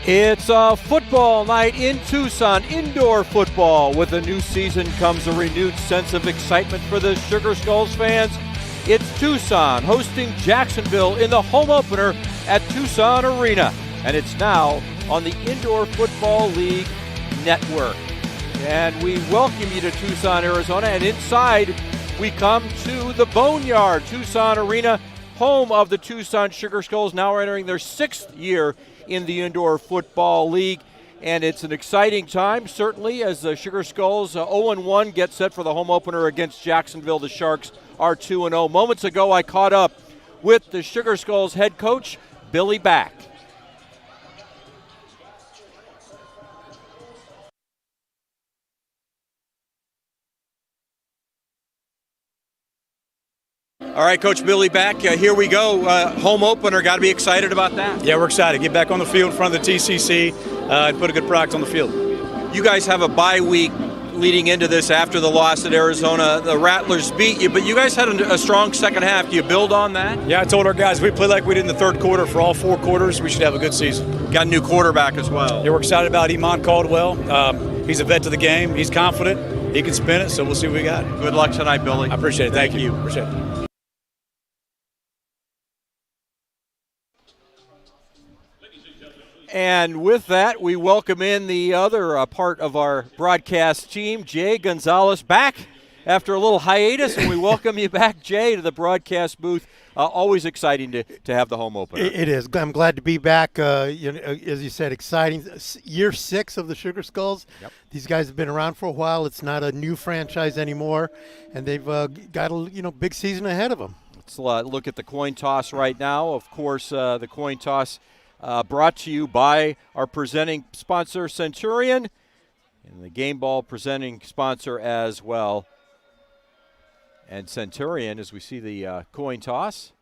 It's a football night in Tucson, indoor football. With a new season comes a renewed sense of excitement for the Sugar Skulls fans. It's Tucson hosting Jacksonville in the home opener at Tucson Arena. And it's now on the Indoor Football League Network. And we welcome you to Tucson, Arizona. And inside we come to the Boneyard, Tucson Arena, home of the Tucson Sugar Skulls, now entering their 6th year in the Indoor Football League. And it's an exciting time, certainly, as the Sugar Skulls 0-1 get set for the home opener against Jacksonville. The Sharks are 2-0. Moments ago, I caught up with the Sugar Skulls head coach, Billy Back. All right, Coach Billy Back, here we go. Home opener, got to be excited about that. Yeah, we're excited. Get back on the field in front of the TCC and put a good product on the field. You guys have a bye week leading into this after the loss at Arizona. The Rattlers beat you, but you guys had a strong second half. Do you build on that? Yeah, I told our guys we played like we did in the third quarter for all 4 quarters. We should have a good season. Got a new quarterback as well. Yeah, we're excited about Iman Caldwell. He's a vet to the game. He's confident. He can spin it, so we'll see what we got. Good luck tonight, Billy. I appreciate it. Thank you. Appreciate it. And with that, we welcome in the other part of our broadcast team, Jay Gonzalez, back after a little hiatus, and we welcome you back, Jay, to the broadcast booth. Always exciting to have the home opener. It is. I'm glad to be back. As you said, exciting. Year 6 of the Sugar Skulls. Yep. These guys have been around for a while. It's not a new franchise anymore, and they've got a big season ahead of them. Let's look at the coin toss right now. Of course, the coin toss brought to you by our presenting sponsor, Centurion, and the game ball presenting sponsor as well. And Centurion, as we see the coin toss.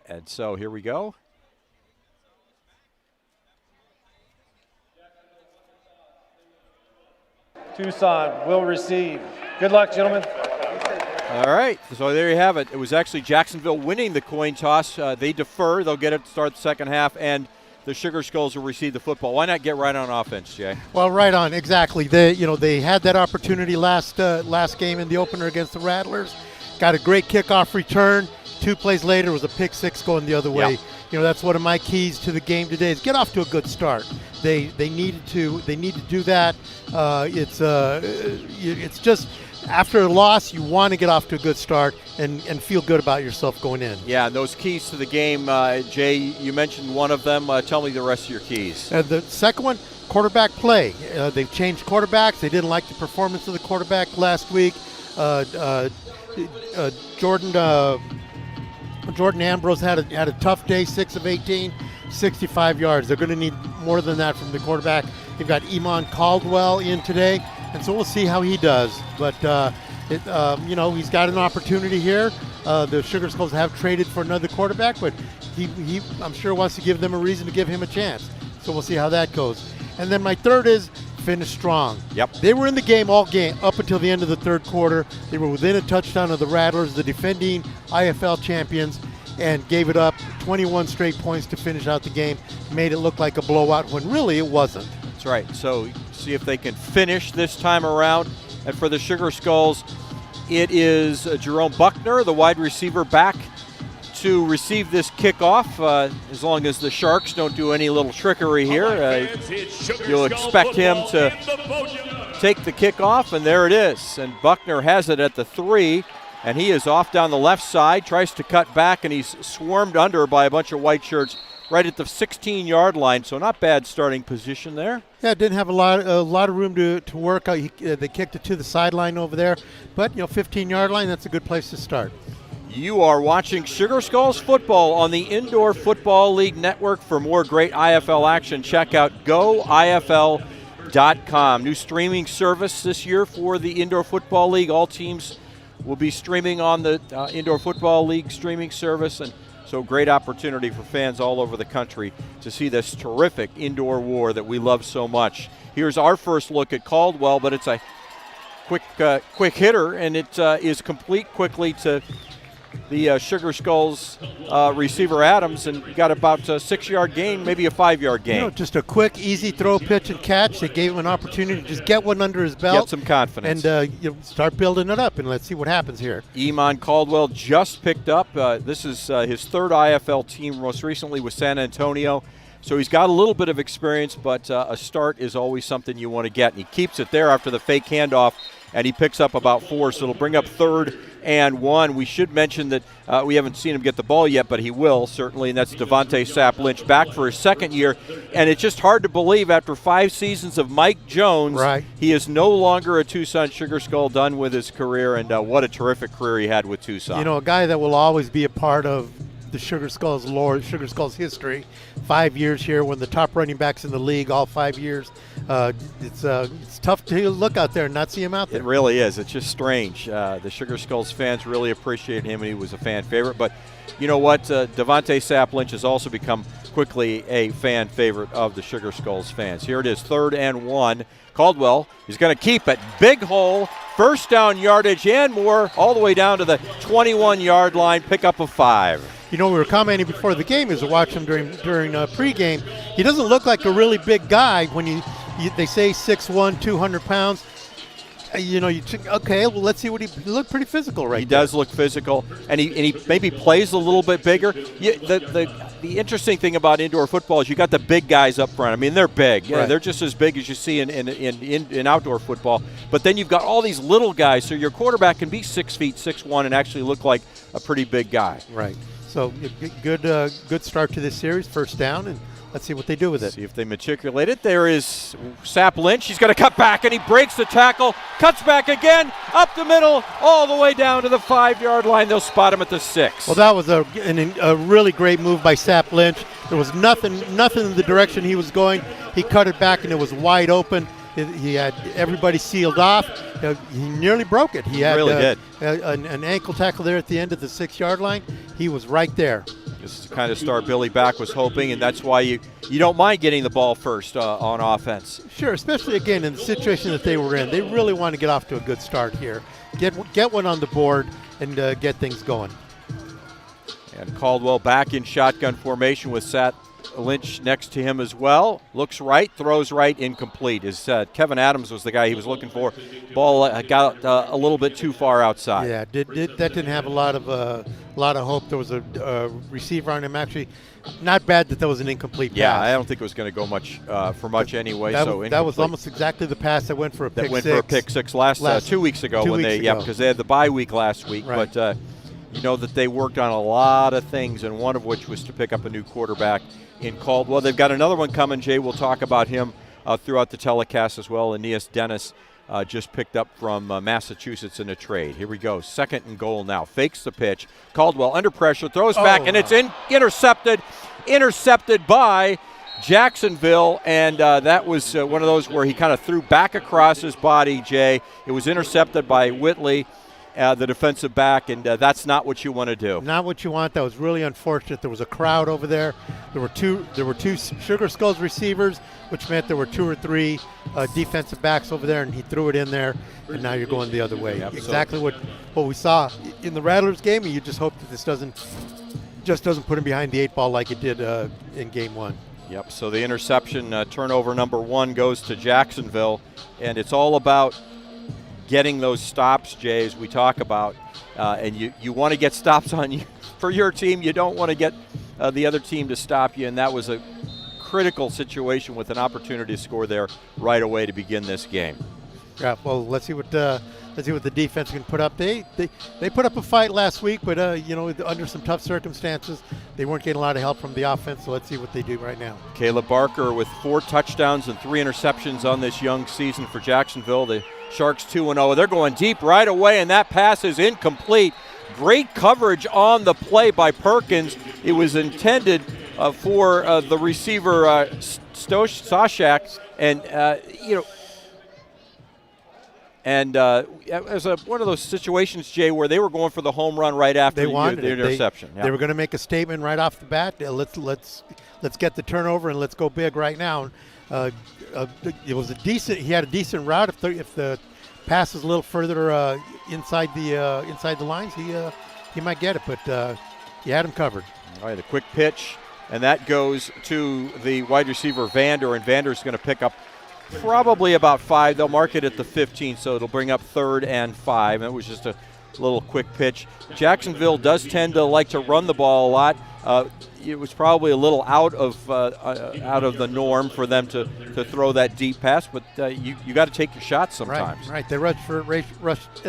And so here we go. Tucson will receive. Good luck, gentlemen. All right, so there you have it. It was actually Jacksonville winning the coin toss. They defer. They'll get it to start the second half, and the Sugar Skulls will receive the football. Why not get right on offense, Jay? Well, right on, exactly. They had that opportunity last game in the opener against the Rattlers. Got a great kickoff return. 2 plays later was a pick 6 going the other way. Yeah. That's one of my keys to the game today is get off to a good start. They need to do that. It's just after a loss, you want to get off to a good start and feel good about yourself going in. Yeah, and those keys to the game, Jay, you mentioned one of them. Tell me the rest of your keys. The second one, quarterback play. They've changed quarterbacks. They didn't like the performance of the quarterback last week. Jordan Ambrose had a tough day, 6 of 18, 65 yards. They're going to need more than that from the quarterback. They've got Iman Caldwell in today, and so we'll see how he does. But, he's got an opportunity here. The Sugar Skulls have traded for another quarterback, but he I'm sure wants to give them a reason to give him a chance. So we'll see how that goes. And then my third is finish strong. Yep. They were in the game all game up until the end of the third quarter. They were within a touchdown of the Rattlers, the defending IFL champions, and gave it up 21 straight points to finish out the game. Made it look like a blowout when really it wasn't. That's right. So see if they can finish this time around. And for the Sugar Skulls, it is Jerome Buckner, the wide receiver, back to receive this kickoff. As long as the Sharks don't do any little trickery here, you'll expect him to take the kickoff, and there it is. And Buckner has it at the 3, and he is off down the left side, tries to cut back, and he's swarmed under by a bunch of white shirts right at the 16-yard line, so not bad starting position there. Yeah, didn't have a lot of room to work. They kicked it to the sideline over there, but 15-yard line, that's a good place to start. You are watching Sugar Skulls football on the Indoor Football League Network. For more great IFL action, check out GoIFL.com. New streaming service this year for the Indoor Football League. All teams will be streaming on the Indoor Football League streaming service, and so great opportunity for fans all over the country to see this terrific indoor war that we love so much. Here's our first look at Caldwell, but it's a quick hitter, and it is complete quickly to the Sugar Skulls receiver Adams and got about a 6-yard gain, maybe a 5-yard gain. Just a quick, easy throw, pitch, and catch. They gave him an opportunity to just get one under his belt. Get some confidence. And start building it up, and let's see what happens here. Iman Caldwell just picked up. This is his third IFL team, most recently with San Antonio. So he's got a little bit of experience, but a start is always something you want to get. And he keeps it there after the fake handoff, and he picks up about 4, so it'll bring up 3rd and 1. We should mention that we haven't seen him get the ball yet, but he will, certainly, and that's Devontae Sapp-Lynch back for his 2nd year. And it's just hard to believe after 5 seasons of Mike Jones, right, he is no longer a Tucson Sugar Skull, done with his career, and what a terrific career he had with Tucson. A guy that will always be a part of the Sugar Skulls lore, Sugar Skulls history. 5 years here, one of the top running backs in the league, all 5 years. It's tough to look out there and not see him out there. It really is. It's just strange. The Sugar Skulls fans really appreciate him, and he was a fan favorite. But you know what? Devontae Sapp-Lynch has also become quickly a fan favorite of the Sugar Skulls fans. Here it is, 3rd and 1. Caldwell is going to keep it. Big hole, first down yardage and more, all the way down to the 21-yard line, pickup of 5. We were commenting before the game as we watched him during pregame. He doesn't look like a really big guy when they say 6'1", 200 pounds. You think, okay, well, let's see what he looked pretty physical right there. He does look physical, and he maybe plays a little bit bigger. The interesting thing about indoor football is you got the big guys up front. I mean, they're big. Yeah, right. They're just as big as you see in outdoor football. But then you've got all these little guys, so your quarterback can be 6 feet, 6'1", and actually look like a pretty big guy. Right. So good start to this series, first down, and let's see what they do with it. See if they matriculate it. There is Sapp-Lynch. He's going to cut back, and he breaks the tackle, cuts back again, up the middle, all the way down to the 5-yard line. They'll spot him at the 6. Well, that was a really great move by Sapp-Lynch. There was nothing in the direction he was going. He cut it back, and it was wide open. He had everybody sealed off. He nearly broke it. He had really did. An ankle tackle there at the end of the 6-yard line. He was right there. This is the kind of start Billy Back was hoping, and that's why you don't mind getting the ball first on offense. Sure, especially, again, in the situation that they were in. They really want to get off to a good start here. Get one on the board and get things going. And Caldwell back in shotgun formation with Sapp-Lynch next to him as well. Looks right, throws right, incomplete. Kevin Adams was the guy he was looking for. Ball got a little bit too far outside. Yeah, that didn't have a lot of hope. There was a receiver on him. Actually, not bad that was an incomplete pass. Yeah, I don't think it was going to go much anyway. That was almost exactly the pass that went for a pick six. That went for a pick six last 2 weeks ago because they had the bye week last week. Right. But you know that they worked on a lot of things, and one of which was to pick up a new quarterback in Caldwell. They've got another one coming, Jay. We'll talk about him throughout the telecast as well. Aeneas Dennis just picked up from Massachusetts in a trade. Here we go. 2nd and goal now. Fakes the pitch. Caldwell under pressure, throws back, and it's intercepted by Jacksonville, and that was one of those where he kind of threw back across his body, Jay. It was intercepted by Whitley, the defensive back, and that's not what you want to do. Not what you want. That was really unfortunate. There was a crowd over there. There were two Sugar Skulls receivers, which meant there were 2 or 3 defensive backs over there, and he threw it in there, and now you're going the other way. Yep, exactly what we saw in the Rattlers game, and you just hope that this doesn't put him behind the 8 ball like it did in game 1. Yep, so the interception, turnover number 1 goes to Jacksonville, and it's all about getting those stops, Jay, as we talk about, and you want to get stops on you for your team. You don't want to get the other team to stop you, and that was a critical situation with an opportunity to score there right away to begin this game. Yeah, well, let's see what the defense can put up. They put up a fight last week, but under some tough circumstances, they weren't getting a lot of help from the offense. So let's see what they do right now. Caleb Barker with 4 touchdowns and 3 interceptions on this young season for Jacksonville. The Sharks 2-0. They're going deep right away, and that pass is incomplete. Great coverage on the play by Perkins. It was intended for the receiver Stashak, and it was one of those situations, Jay, where they were going for the home run right after the interception. They were going to make a statement right off the bat. Let's get the turnover and let's go big right now. It was he had a decent route. If the pass is a little further inside the lines, he might get it, but you had him covered. All right, a quick pitch, and that goes to the wide receiver Vander, and Vander's going to pick up probably about 5. They'll mark it at the 15, so it'll bring up 3rd and 5. It was just a little quick pitch. Jacksonville does tend to like to run the ball a lot. It was probably a little out of the norm for them to throw that deep pass, but you got to take your shots sometimes. Right. They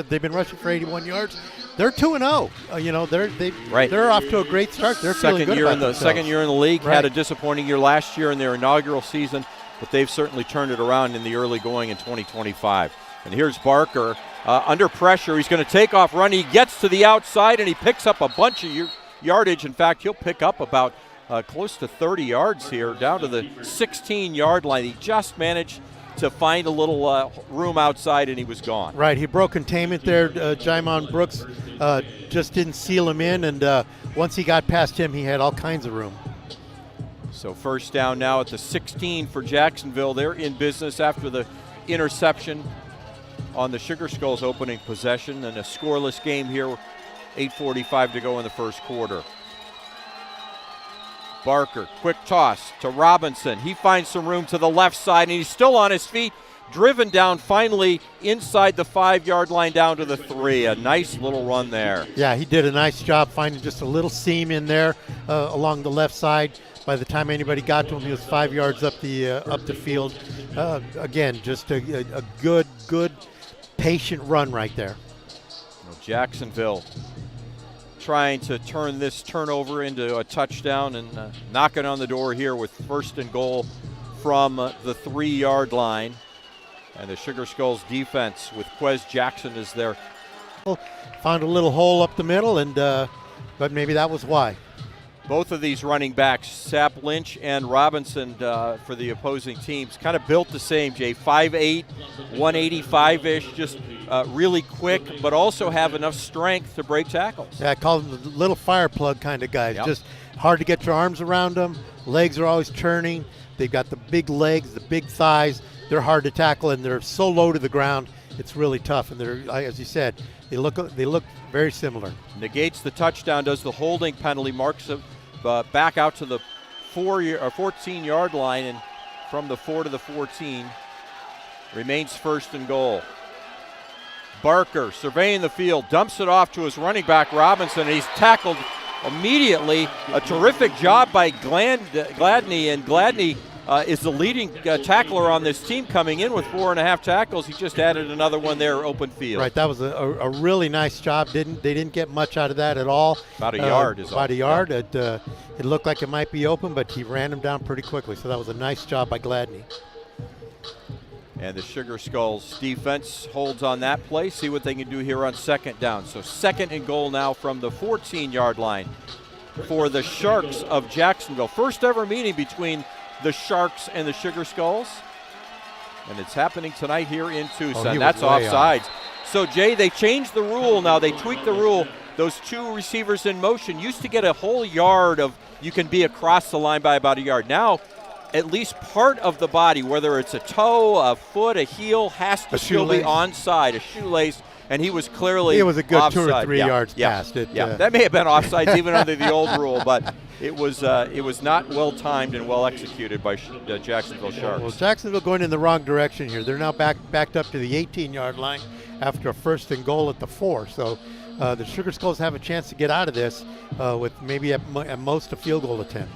they've been rushing for 81 yards. They're 2-0. They're off to a great start. They're feeling good about themselves. Second year in the league. Had a disappointing year last year in their inaugural season, but they've certainly turned it around in the early going in 2025. And here's Barker under pressure. He's going to take off run. He gets to the outside, and he picks up a bunch of yardage. In fact, he'll pick up about close to 30 yards here, down to the 16-yard line. He just managed to find a little room outside, and he was gone. Right, he broke containment there. Jaimon Brooks just didn't seal him in, and once he got past him, he had all kinds of room. So first down now at the 16 for Jacksonville. They're in business after the interception on the Sugar Skulls opening possession, and a scoreless game here. 8:45 to go in the first quarter. Barker, quick toss to Robinson. He finds some room to the left side, and he's still on his feet, driven down finally inside the 5-yard line down to the 3. A nice little run there. Yeah, he did a nice job finding just a little seam in there along the left side. By the time anybody got to him, he was 5 yards up the field. Again, just a good, patient run right there. Well, Jacksonville trying to turn this turnover into a touchdown and knocking on the door here with 1st and goal from the 3-yard line. And the Sugar Skulls defense with Quez Jackson is there. Found a little hole up the middle, and but maybe that was why. Both of these running backs, Sapp Lynch and Robinson, for the opposing teams, kind of built the same, Jay. 5'8", 185-ish, just really quick, but also have enough strength to break tackles. Yeah, I call them the little fire plug kind of guys. Yep. Just hard to get your arms around them. Legs are always churning. They've got the big legs, the big thighs. They're hard to tackle, and they're so low to the ground. It's really tough, and they're, as you said, they look very similar. Negates the touchdown, does the holding penalty, marks it back out to the 14-yard line, and from the 4 to the 14 remains 1st and goal. Barker surveying the field, dumps it off to his running back Robinson, and he's tackled immediately. A terrific job by Gladney, and Gladney is the leading tackler on this team, coming in with 4.5 tackles. He just added another one there, open field. Right, that was a really nice job. They didn't get much out of that at all. About a yard is all. About a yard. Yeah. It looked like it might be open, but he ran him down pretty quickly. So that was a nice job by Gladney. And the Sugar Skulls defense holds on that play. See what they can do here on 2nd down. So 2nd and goal now from the 14-yard line for the Sharks of Jacksonville. First ever meeting between the Sharks and the Sugar Skulls. And it's happening tonight here in Tucson. That's offsides. So, Jay, they changed the rule now. They tweaked the rule. Those 2 receivers in motion used to get a whole yard of, you can be across the line by about a yard. Now, at least part of the body, whether it's a toe, a foot, a heel, has to still be onside, a shoelace, and he was clearly It was a good offside. 2 or 3 yards past it. That may have been offsides even under the old rule, but it was not well timed and well executed by Jacksonville Sharks. Well, Jacksonville going in the wrong direction here. They're now backed up to the 18-yard line after a 1st and goal at the 4. So the Sugar Skulls have a chance to get out of this with maybe at most a field goal attempt.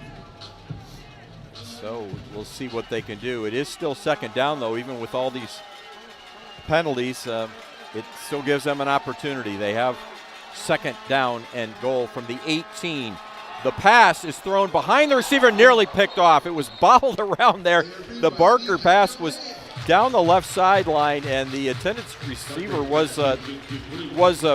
So we'll see what they can do. It is still 2nd down, though, even with all these penalties. It still gives them an opportunity. They have 2nd down and goal from the 18. The pass is thrown behind the receiver, nearly picked off. It was bobbled around there. The Barker pass was down the left sideline, and the intended receiver was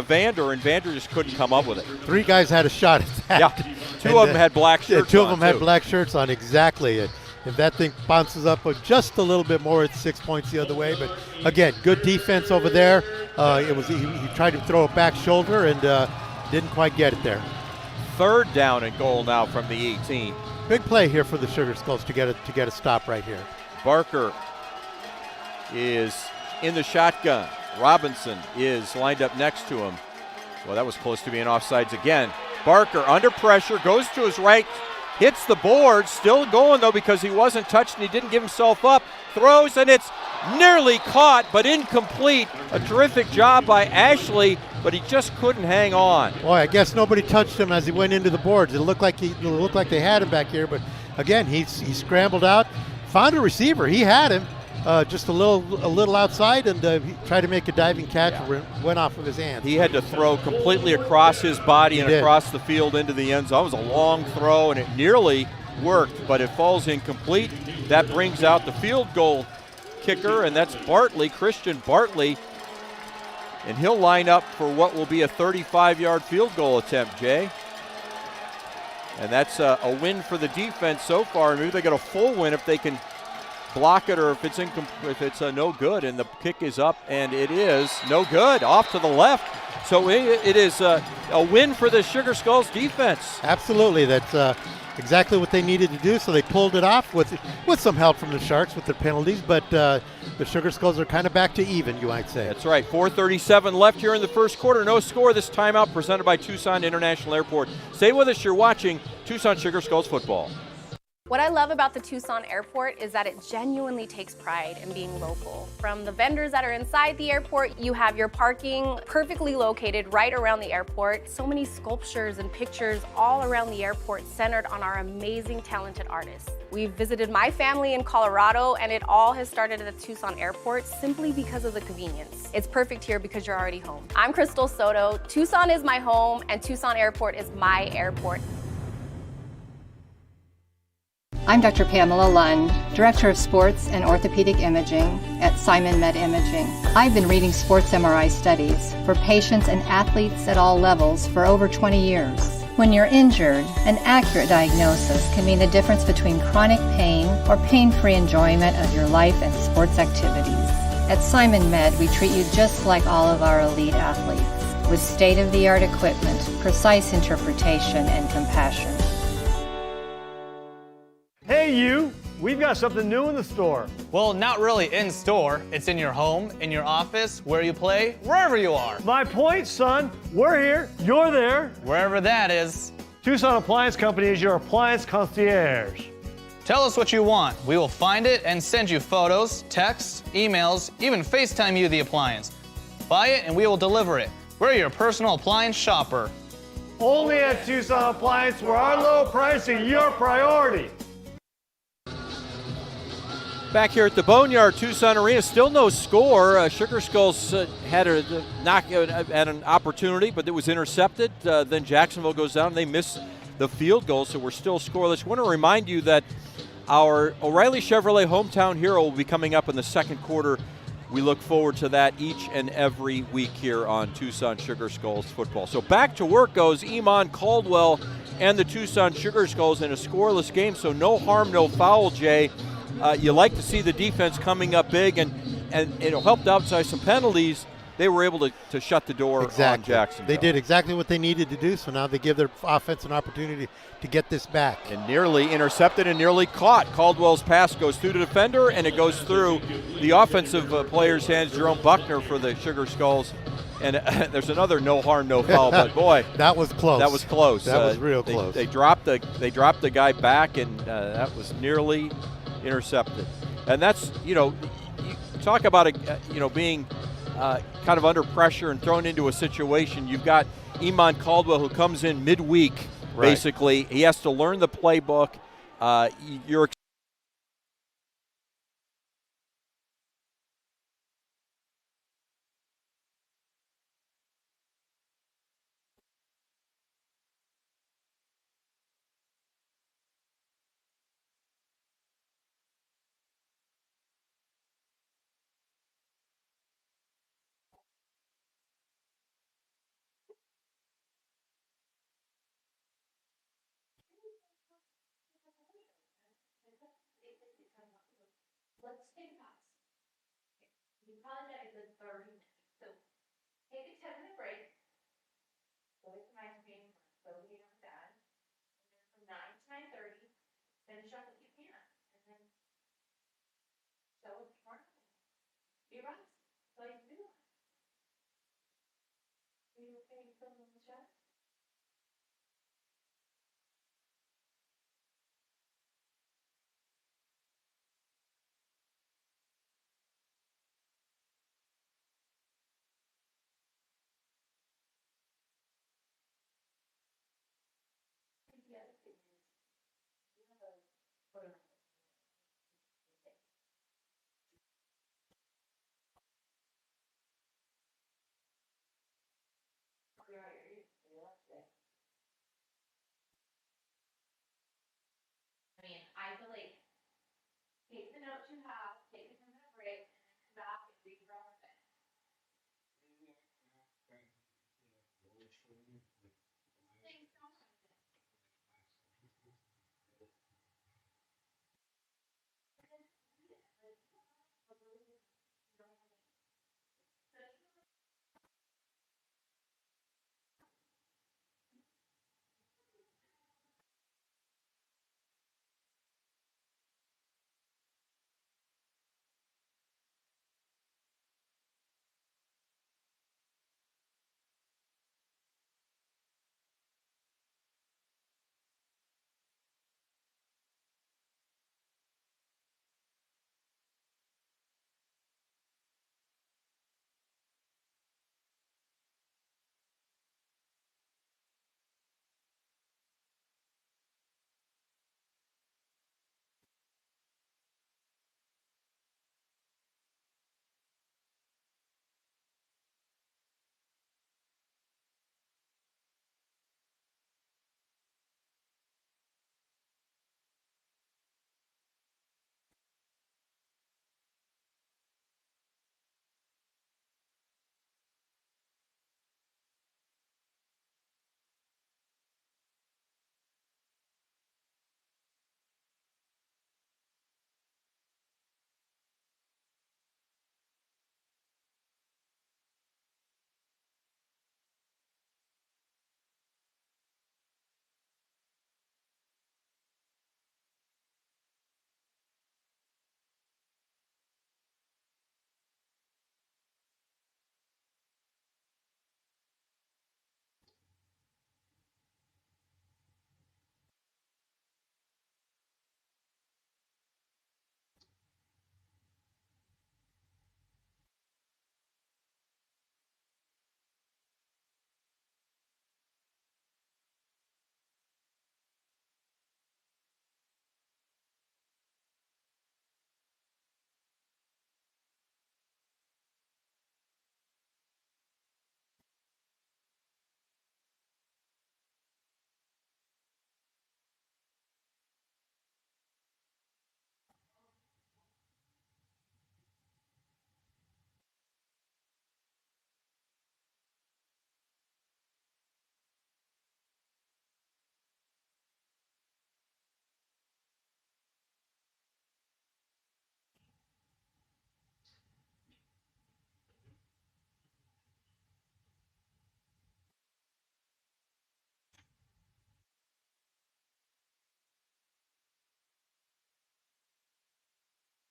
Vander, and Vander just couldn't come up with it. 3 guys had a shot at that. Yeah, 2 of them had black shirts on. 2 of them had black shirts on, exactly. If that thing bounces up just a little bit more, it's 6 points the other way. But again, good defense over there. He tried to throw a back shoulder and didn't quite get it there. 3rd down and goal now from the 18. Big play here for the Sugar Skulls to get a stop right here. Barker is in the shotgun. Robinson is lined up next to him. Well, that was close to being offsides again. Barker under pressure, goes to his right, hits the board, still going though because he wasn't touched and he didn't give himself up. Throws and it's nearly caught but incomplete. A terrific job by Ashley, but he just couldn't hang on. Boy, I guess nobody touched him as he went into the boards. It looked like they had him back here, but again, he scrambled out, found a receiver. He had him. Just a little outside, and he tried to make a diving catch. Went off of his hand. He had to throw completely across his body and across the field into the end zone. It was a long throw, and it nearly worked, but it falls incomplete. That brings out the field goal kicker, and that's Bartley, Christian Bartley, and he'll line up for what will be a 35-yard field goal attempt, Jay. And that's a win for the defense so far. Maybe they get a full win if they can block it, or if it's no good, and the kick is up, and it is no good, off to the left. So it is a win for the Sugar Skulls defense. Absolutely, that's exactly what they needed to do. So they pulled it off with some help from the Sharks with their penalties, but the Sugar Skulls are kind of back to even, you might say. That's right. 4:37 left here in the first quarter. No score. This timeout presented by Tucson International Airport. Stay with us. You're watching Tucson Sugar Skulls football. What I love about the Tucson airport is that it genuinely takes pride in being local. From the vendors that are inside the airport, you have your parking perfectly located right around the airport. So many sculptures and pictures all around the airport centered on our amazing, talented artists. We've visited my family in Colorado, and it all has started at the Tucson airport simply because of the convenience. It's perfect here because you're already home. I'm Crystal Soto. Tucson is my home, and Tucson Airport is my airport. I'm Dr. Pamela Lund, Director of Sports and Orthopedic Imaging at Simon Med Imaging. I've been reading sports MRI studies for patients and athletes at all levels for over 20 years. When you're injured, an accurate diagnosis can mean the difference between chronic pain or pain-free enjoyment of your life and sports activities. At Simon Med, we treat you just like all of our elite athletes, with state-of-the-art equipment, precise interpretation, and compassion. Hey you, we've got something new in the store. Well, not really in store. It's in your home, in your office, where you play, wherever you are. My point, son, we're here, you're there. Wherever that is. Tucson Appliance Company is your appliance concierge. Tell us what you want. We will find it and send you photos, texts, emails, even FaceTime you the appliance. Buy it and we will deliver it. We're your personal appliance shopper. Only at Tucson Appliance, where our low pricing your priority. Back here at the Boneyard Tucson Arena, still no score. Sugar Skulls had an opportunity, but it was intercepted. Then Jacksonville goes down and they miss the field goal, so we're still scoreless. I want to remind you that our O'Reilly Chevrolet Hometown Hero will be coming up in the second quarter. We look forward to that each and every week here on Tucson Sugar Skulls football. So back to work goes Iman Caldwell and the Tucson Sugar Skulls in a scoreless game, so no harm, no foul, Jay. You like to see the defense coming up big, and it helped out by some penalties. They were able to shut the door on Jacksonville. They did exactly what they needed to do, so now they give their offense an opportunity to get this back. And nearly intercepted and nearly caught. Caldwell's pass goes through the defender, and it goes through the offensive player's hands, Jerome Buckner for the Sugar Skulls. And there's another no harm, no foul, but boy. That was close. That was close. That was real close. They dropped the guy back, and that was nearly intercepted. And that's, you talk about being kind of under pressure and thrown into a situation. You've got Iman Caldwell who comes in midweek, basically. He has to learn the playbook. You're I mean, I feel like take the notes you have, take a 10-minute break, and then come back and read your own thing. Thanks so much.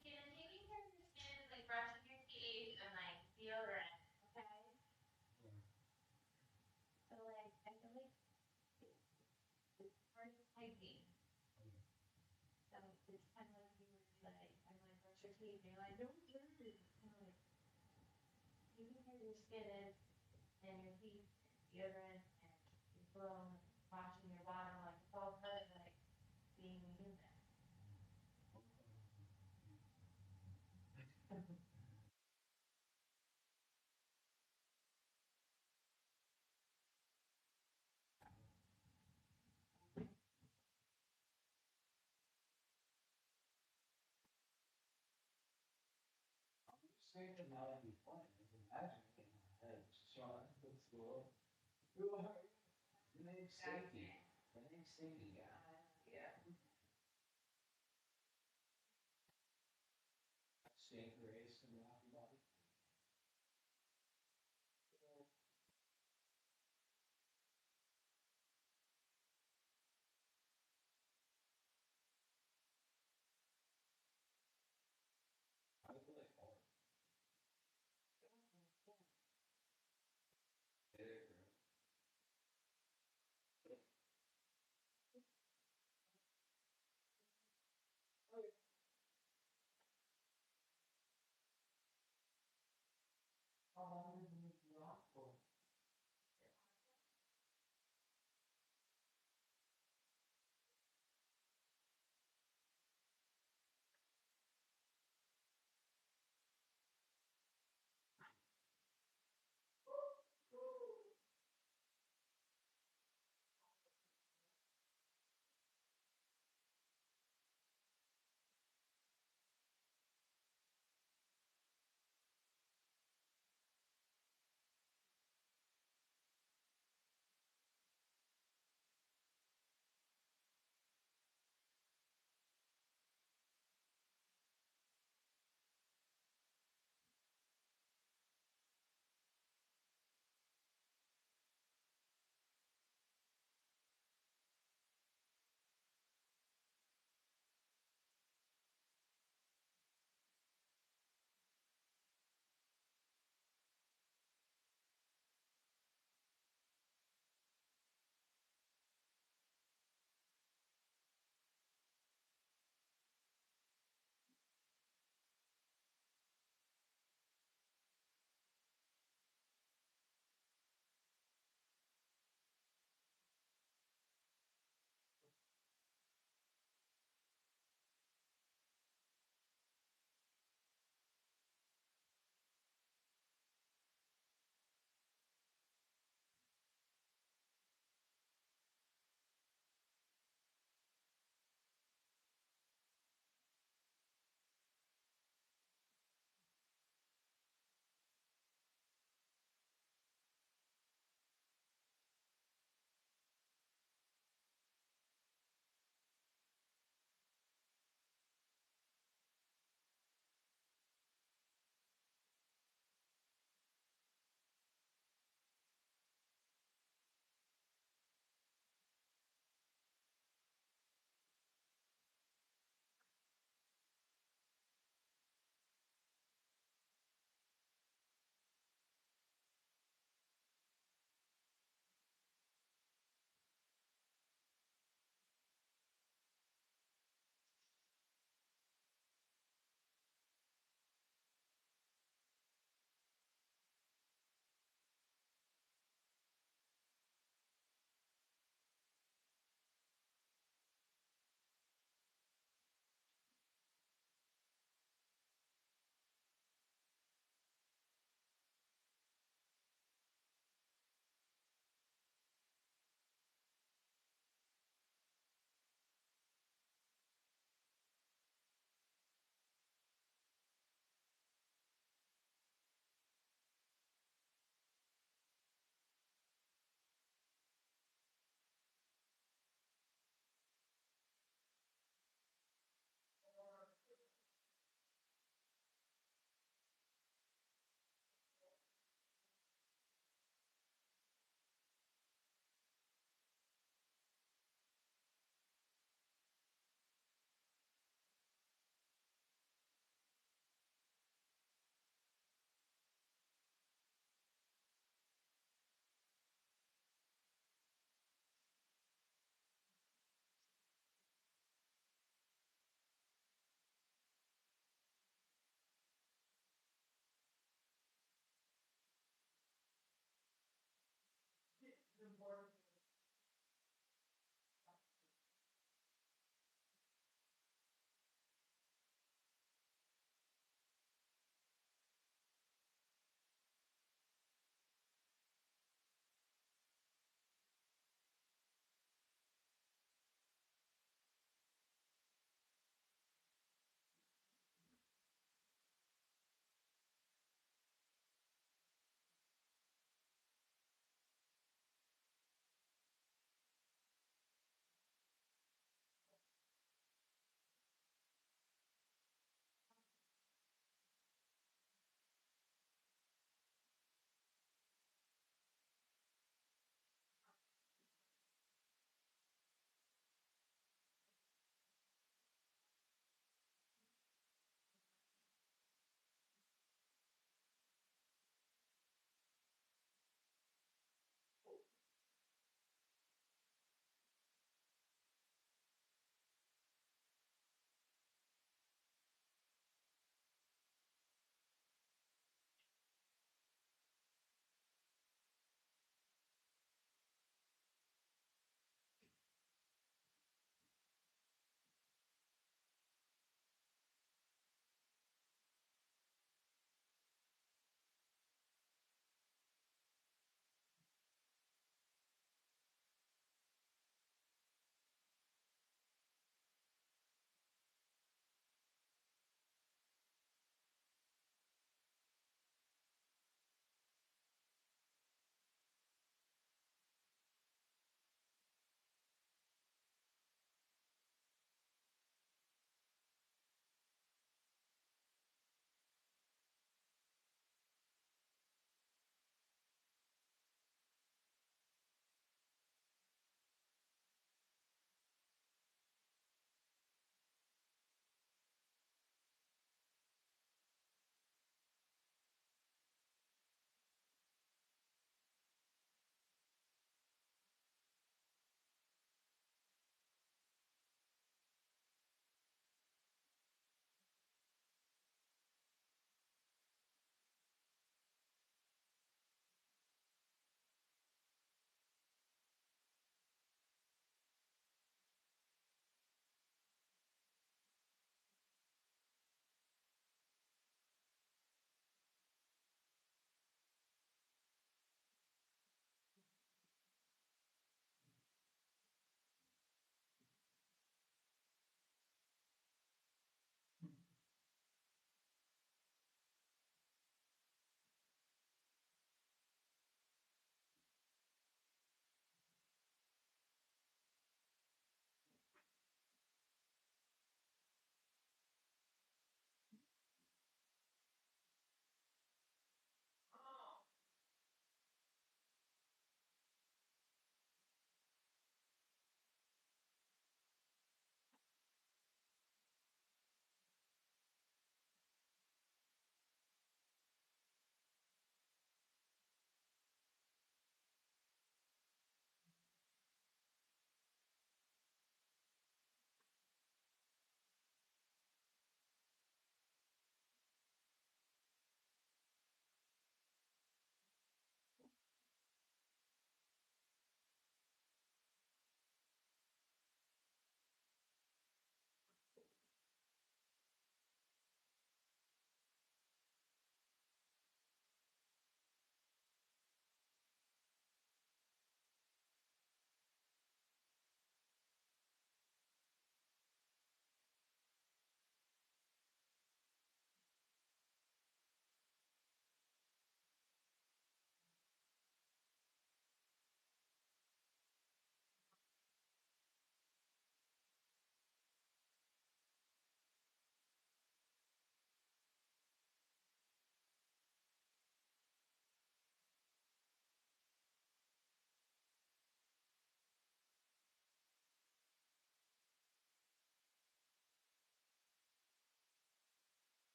Okay, then taking care of your skin is like brushing your teeth and like deodorant, okay? So like, I feel like it's part of hygiene. So it's kind of like you were like, I'm like, brush your teeth, and you're like, don't do it. It's kind of like taking care of your skin and your teeth, deodorant, and your cologne, washing your bottom, like it's all part of like being human. Yeah.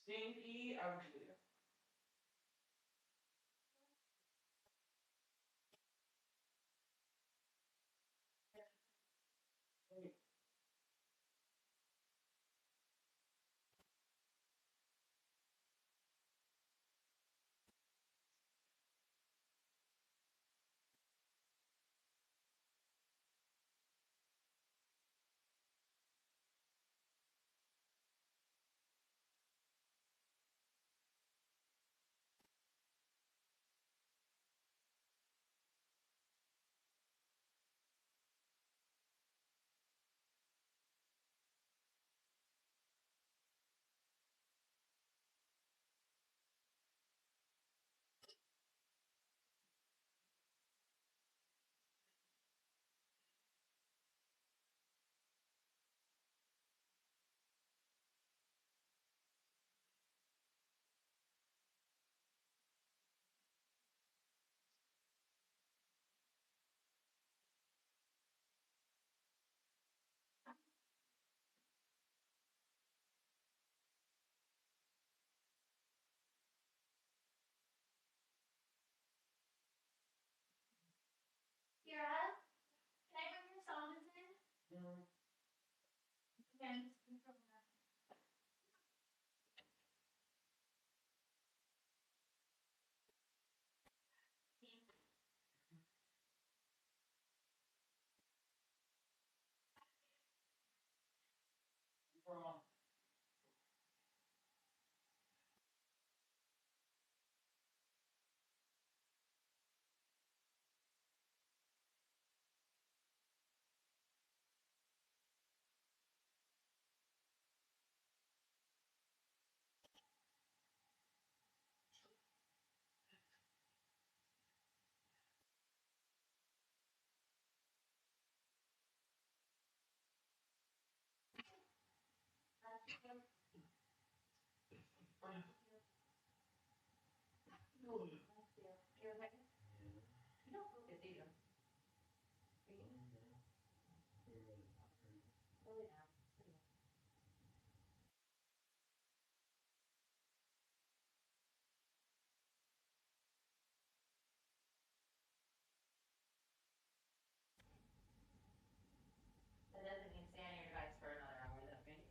Stinky ugly. Kira, can I bring your songs in? No. Okay. Wrong. That doesn't mean stay on your device for another hour though, right?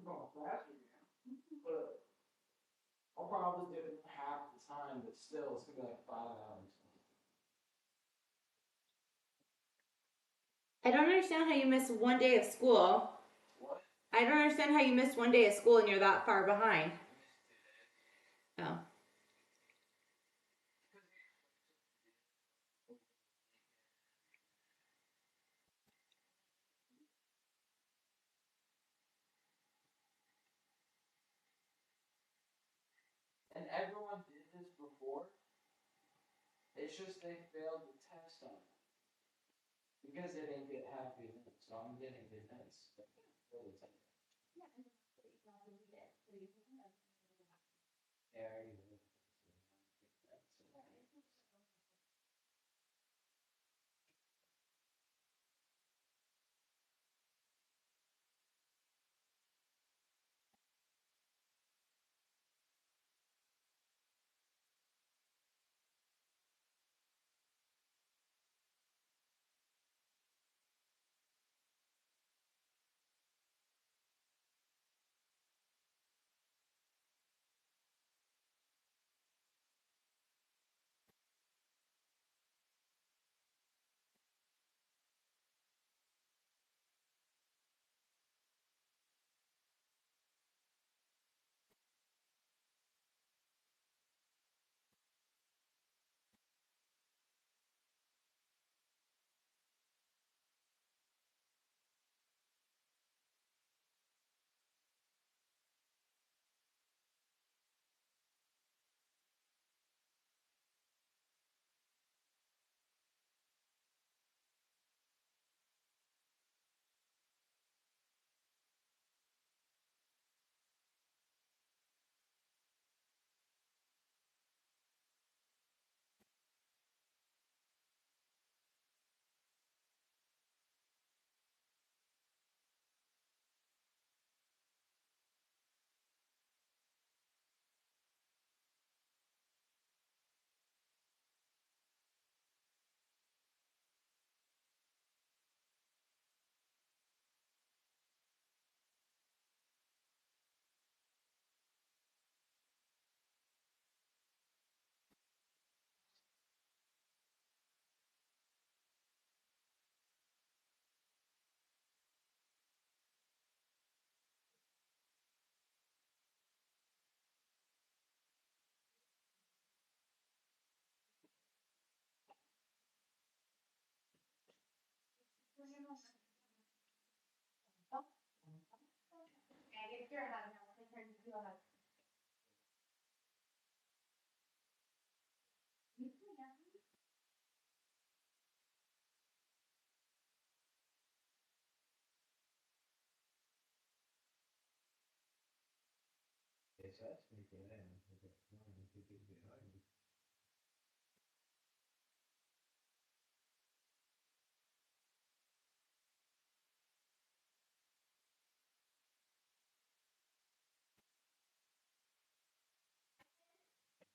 going faster now. But I'll probably do it half the time, but still, it's gonna be like 5 hours. I don't understand how you miss one day of school. What? I don't understand how you missed one day of school and you're that far behind. Oh. And everyone did this before. It's just they failed the test on it. Because they didn't get happy minutes, so I'm getting good minutes. Yeah, I already did.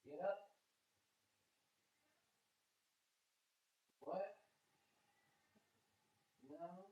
Get up. What? No.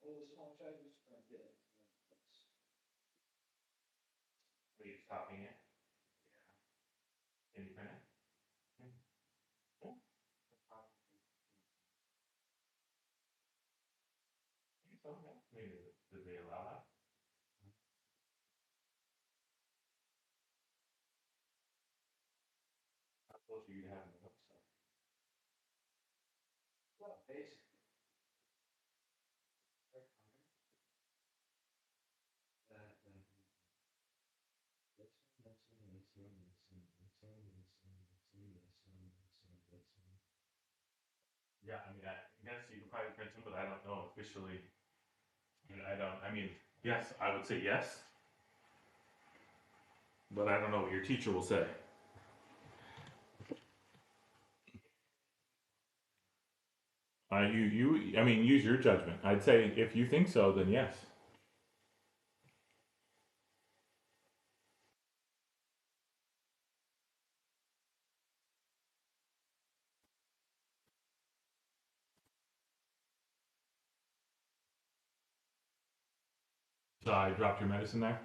Oh, the small charges are good. Are you copying it? Yeah. Can you print it? Maybe did they allow that? How close are you to having the notes? Well, basically. Yeah, I mean, I guess you could probably print them, but I don't know officially. I mean, yes, I would say yes. But I don't know what your teacher will say. I mean, use your judgment. I'd say if you think so, then yes. So I dropped your medicine there.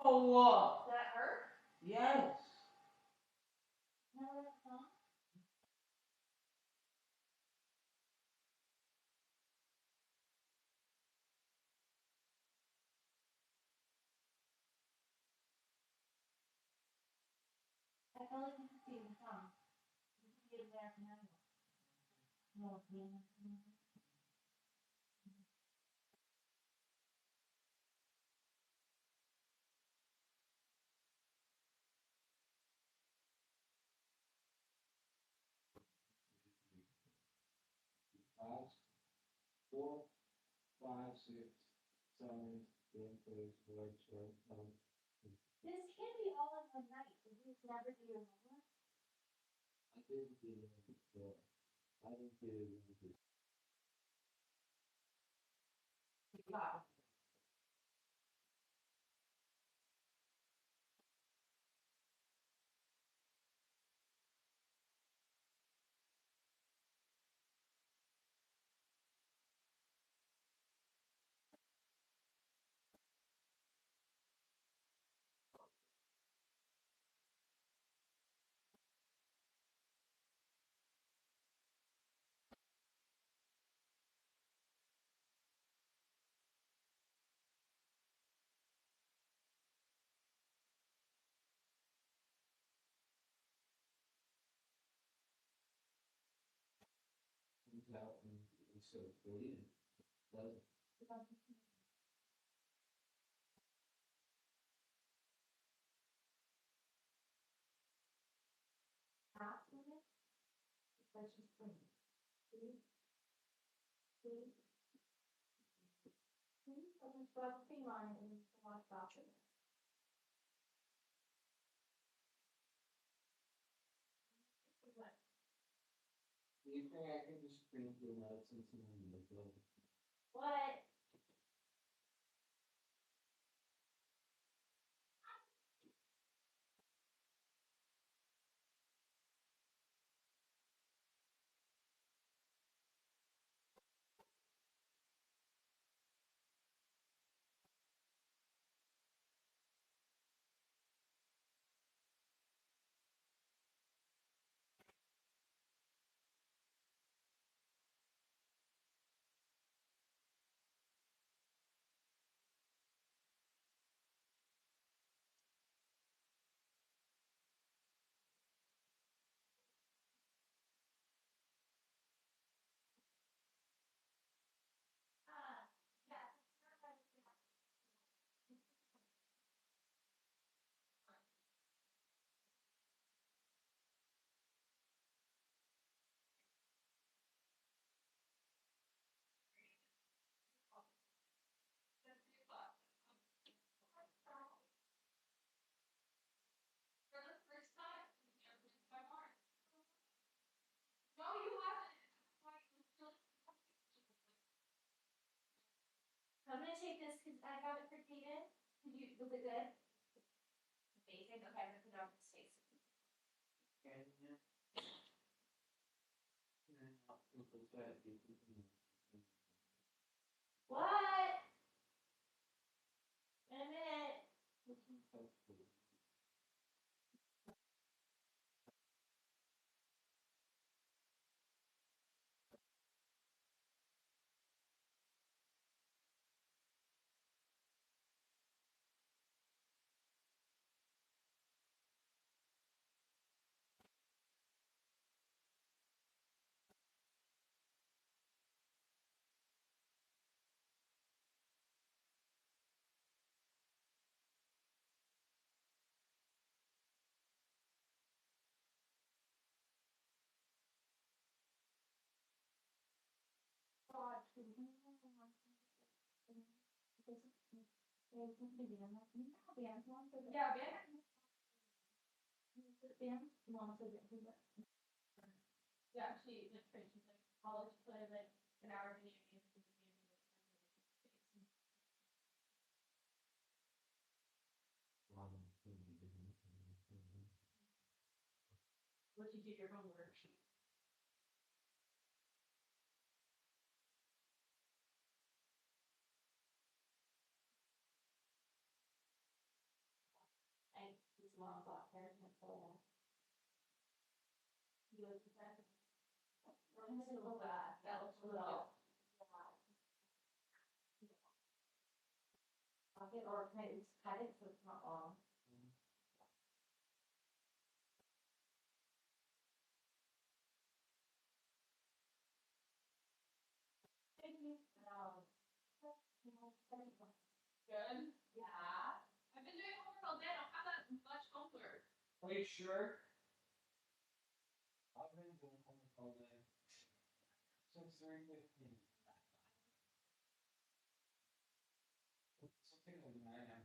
Oh, what? That hurt? Yes. No, that's not. I felt like you could see the sun. You could see it there from now. No, Five, 4, 5, 6, 7, 8, 9, 10. this can't be all in one night. Did you never do your homework? I didn't do it before. I didn't do it. Wow. so clean. Doesn't. Do you think I could just print the notes and some of the What? I'm gonna take this because I got it completed. Was it good? Amazing. Okay, I'm gonna put it on the face. What? In a minute. Yeah, yeah, she did train. She's like college, put in like an hour video game. What you do your homework. And his mom got her and so he was that. That looks little. Pocket or can I just cut it so it's not long? Thank you. Good. Yeah. I've been doing homework all day. I don't have that much homework. Are you sure? I've been doing homework all day. Since 3:15. Something like 9 hours.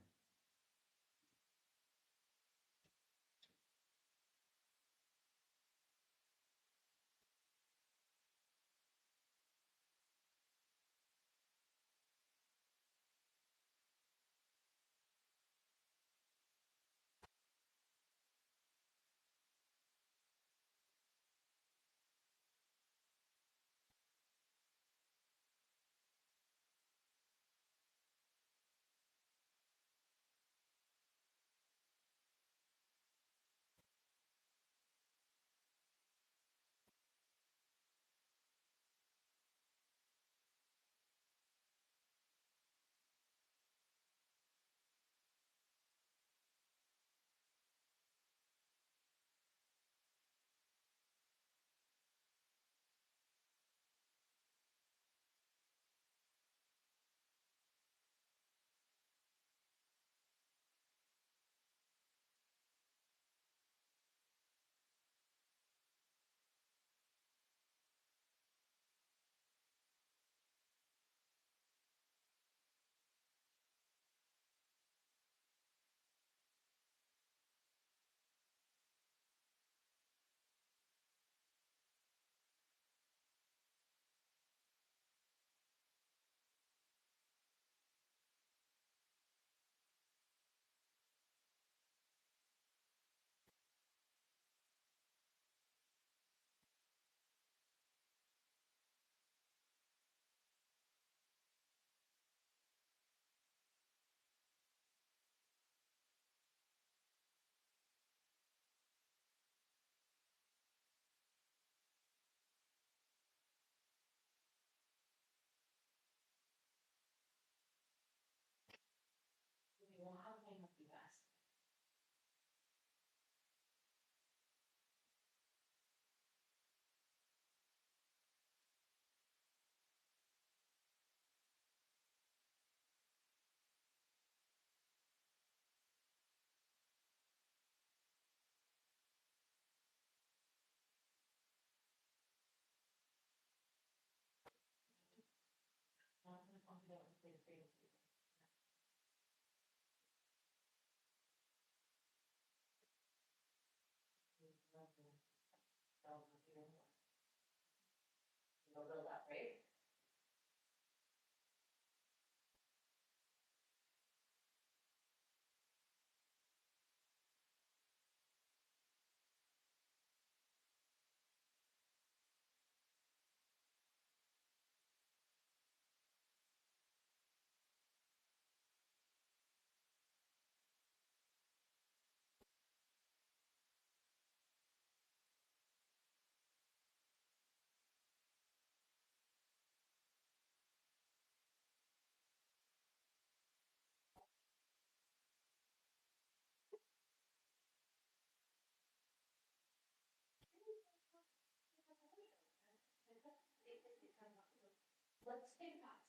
let's take a pause.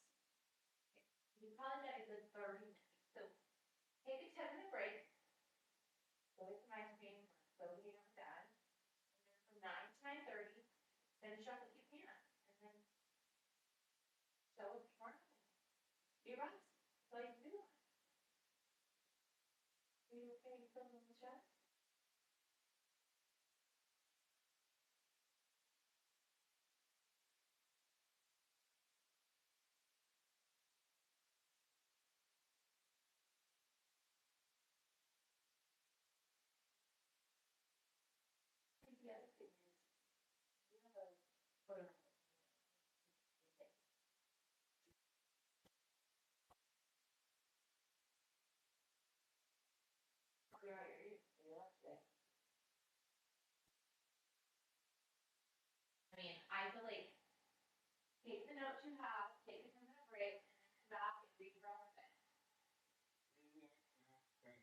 Okay. You probably got a good 30 minutes. So take a 10-minute break. Go get some ice cream, go hang out with Dad. And then from 9 to 9:30, finish up what you can. And then show up tomorrow. Be right. That's all you can do. Are you okay with filming the chat? The other thing is, you have a photo. I mean, isolate. Take the notes you have, take a 10-minute break, and then come back and read your own thing. Things don't happen.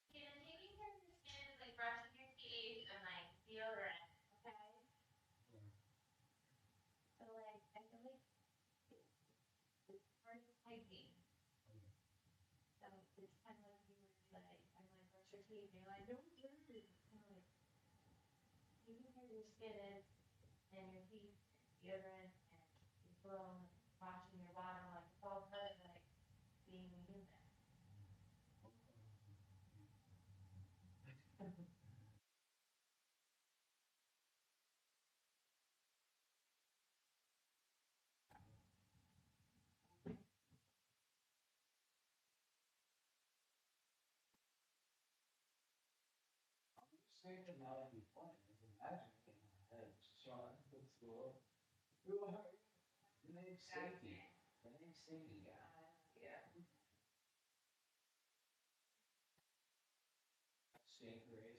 Okay, then taking care of your skin is like brushing your teeth and like deodorant, okay? So like, I feel like it's part of hygiene. So it's kind of like you were like, I'm like, brush your teeth, and you're like, don't do it. It's kind of like taking care of your skin and your teeth, deodorant, and your cologne, washing your bottom, like it's all part of like being human. Say to not be funny, it's a magic in my head. Sean, what's cool? Who are you? The name's Safety. The name's Safety guy. Yeah. stink race.